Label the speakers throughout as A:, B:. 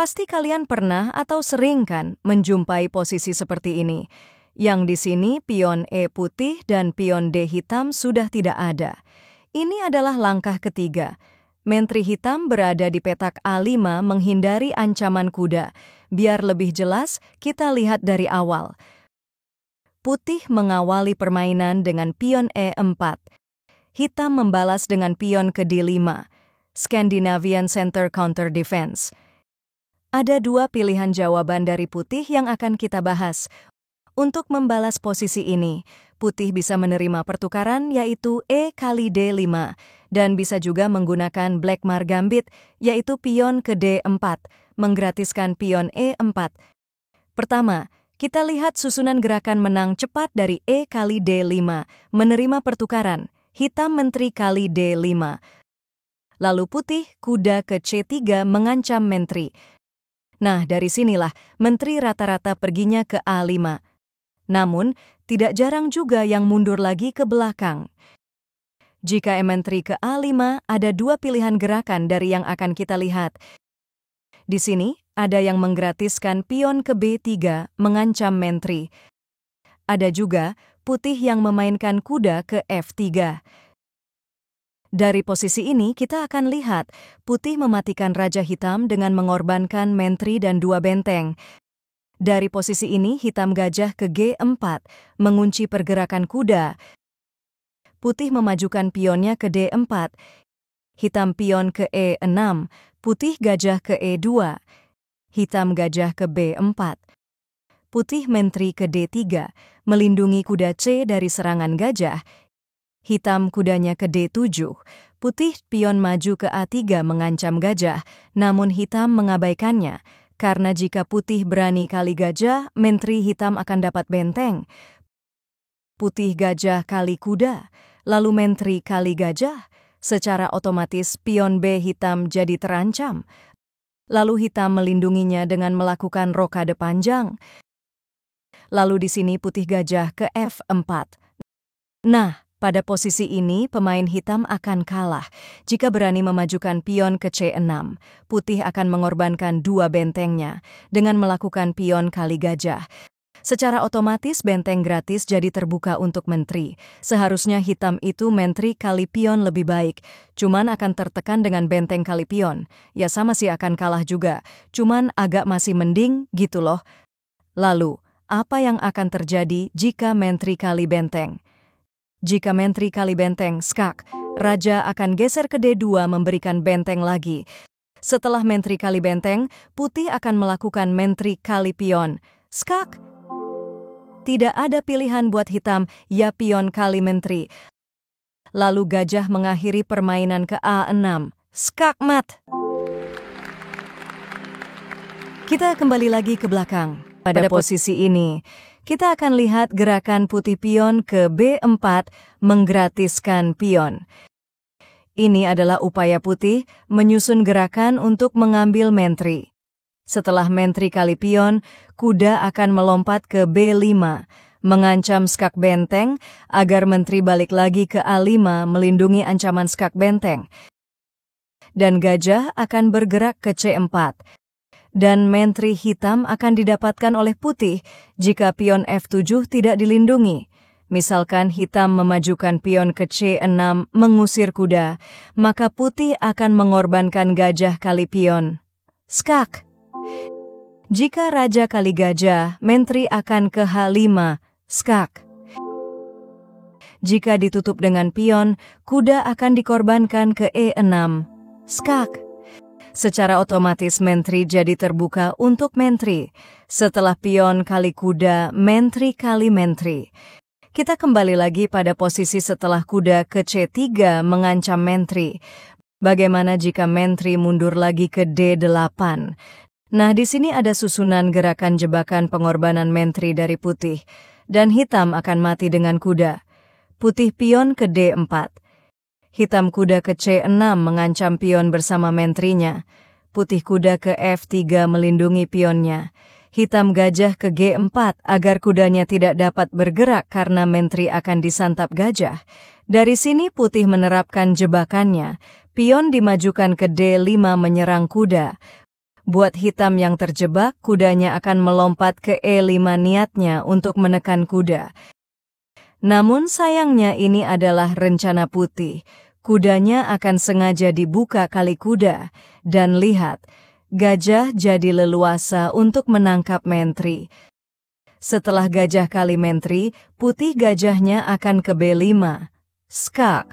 A: Pasti kalian pernah atau sering kan menjumpai posisi seperti ini. Yang di sini pion E putih dan pion D hitam sudah tidak ada. Ini adalah langkah ketiga. Menteri hitam berada di petak A5 menghindari ancaman kuda. Biar lebih jelas, kita lihat dari awal. Putih mengawali permainan dengan pion E4. Hitam membalas dengan pion ke D5. Scandinavian Center Counter Defense. Ada dua pilihan jawaban dari putih yang akan kita bahas. Untuk membalas posisi ini, putih bisa menerima pertukaran yaitu E kali D5 dan bisa juga menggunakan Blackmar Gambit yaitu pion ke D4, menggratiskan pion E4. Pertama, kita lihat susunan gerakan menang cepat dari E kali D5, menerima pertukaran, hitam menteri kali D5. Lalu putih kuda ke C3 mengancam menteri. Nah, dari sinilah menteri rata-rata perginya ke A5. Namun, tidak jarang juga yang mundur lagi ke belakang. Jika menteri ke A5, ada dua pilihan gerakan dari yang akan kita lihat. Di sini, ada yang menggratiskan pion ke B3, mengancam menteri. Ada juga putih yang memainkan kuda ke F3. Dari posisi ini, kita akan lihat putih mematikan raja hitam dengan mengorbankan menteri dan dua benteng. Dari posisi ini, hitam gajah ke G4, mengunci pergerakan kuda. Putih memajukan pionnya ke D4. Hitam pion ke E6, putih gajah ke E2. Hitam gajah ke B4. Putih menteri ke D3, melindungi kuda C dari serangan gajah. Hitam kudanya ke D7, putih pion maju ke A3 mengancam gajah, namun hitam mengabaikannya, karena jika putih berani kali gajah, menteri hitam akan dapat benteng. Putih gajah kali kuda, lalu menteri kali gajah, secara otomatis pion B hitam jadi terancam. Lalu hitam melindunginya dengan melakukan rokade panjang. Lalu di sini putih gajah ke F4. Nah, pada posisi ini, pemain hitam akan kalah. Jika berani memajukan pion ke C6, putih akan mengorbankan dua bentengnya dengan melakukan pion kali gajah. Secara otomatis benteng gratis jadi terbuka untuk menteri. Seharusnya hitam itu menteri kali pion lebih baik, cuman akan tertekan dengan benteng kali pion. Ya sama sih akan kalah juga, cuman agak masih mending gitu loh. Lalu, apa yang akan terjadi jika menteri kali benteng? Jika menteri kali benteng skak, raja akan geser ke D2 memberikan benteng lagi. Setelah menteri kali benteng, putih akan melakukan menteri kali pion. Skak. Tidak ada pilihan buat hitam, ya pion kali menteri. Lalu gajah mengakhiri permainan ke A6. Skak mat. Kita kembali lagi ke belakang. Pada posisi ini, kita akan lihat gerakan putih pion ke B4 menggratiskan pion. Ini adalah upaya putih menyusun gerakan untuk mengambil menteri. Setelah menteri kali pion, kuda akan melompat ke B5, mengancam skak benteng agar menteri balik lagi ke A5 melindungi ancaman skak benteng. Dan gajah akan bergerak ke C4. Dan menteri hitam akan didapatkan oleh putih jika pion F7 tidak dilindungi. Misalkan hitam memajukan pion ke C6 mengusir kuda, maka putih akan mengorbankan gajah kali pion. Skak. Jika raja kali gajah, menteri akan ke H5. Skak. Jika ditutup dengan pion, kuda akan dikorbankan ke E6. Skak. Secara otomatis menteri jadi terbuka untuk menteri. Setelah pion kali kuda, menteri kali menteri. Kita kembali lagi pada posisi setelah kuda ke C3 mengancam menteri. Bagaimana jika menteri mundur lagi ke D8? Nah, di sini ada susunan gerakan jebakan pengorbanan menteri dari putih. Dan hitam akan mati dengan kuda. Putih pion ke D4. Hitam kuda ke C6 mengancam pion bersama menterinya. Putih kuda ke F3 melindungi pionnya. Hitam gajah ke G4 agar kudanya tidak dapat bergerak karena menteri akan disantap gajah. Dari sini putih menerapkan jebakannya. Pion dimajukan ke D5 menyerang kuda. Buat hitam yang terjebak, kudanya akan melompat ke E5 niatnya untuk menekan kuda. Namun sayangnya ini adalah rencana putih. Kudanya akan sengaja dibuka kali kuda. Dan lihat, gajah jadi leluasa untuk menangkap menteri. Setelah gajah kali menteri, putih gajahnya akan ke B5. Skak.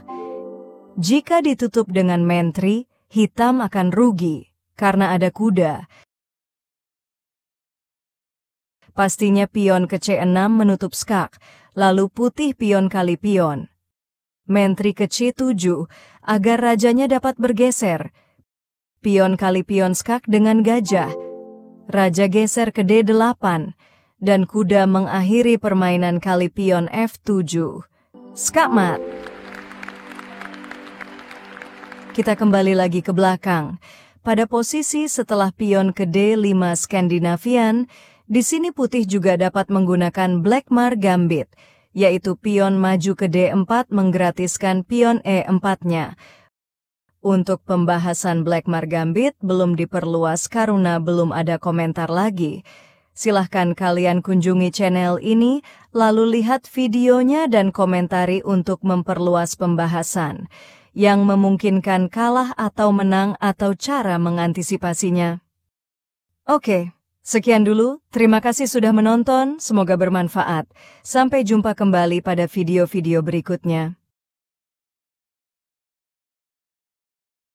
A: Jika ditutup dengan menteri, hitam akan rugi karena ada kuda. Pastinya pion ke C6 menutup skak, lalu putih pion kali pion. Menteri ke C7 agar rajanya dapat bergeser. Pion kali pion skak dengan gajah. Raja geser ke D8 dan kuda mengakhiri permainan kali pion F7. Skak mat. Kita kembali lagi ke belakang. Pada posisi setelah pion ke D5 Skandinavian, di sini putih juga dapat menggunakan Blackmar Gambit, yaitu pion maju ke D4 menggratiskan pion E4-nya. Untuk pembahasan Blackmar Gambit belum diperluas karena belum ada komentar lagi. Silahkan kalian kunjungi channel ini, lalu lihat videonya dan komentari untuk memperluas pembahasan, yang memungkinkan kalah atau menang atau cara mengantisipasinya. Oke. Sekian dulu, terima kasih sudah menonton, semoga bermanfaat. Sampai jumpa kembali pada video-video berikutnya.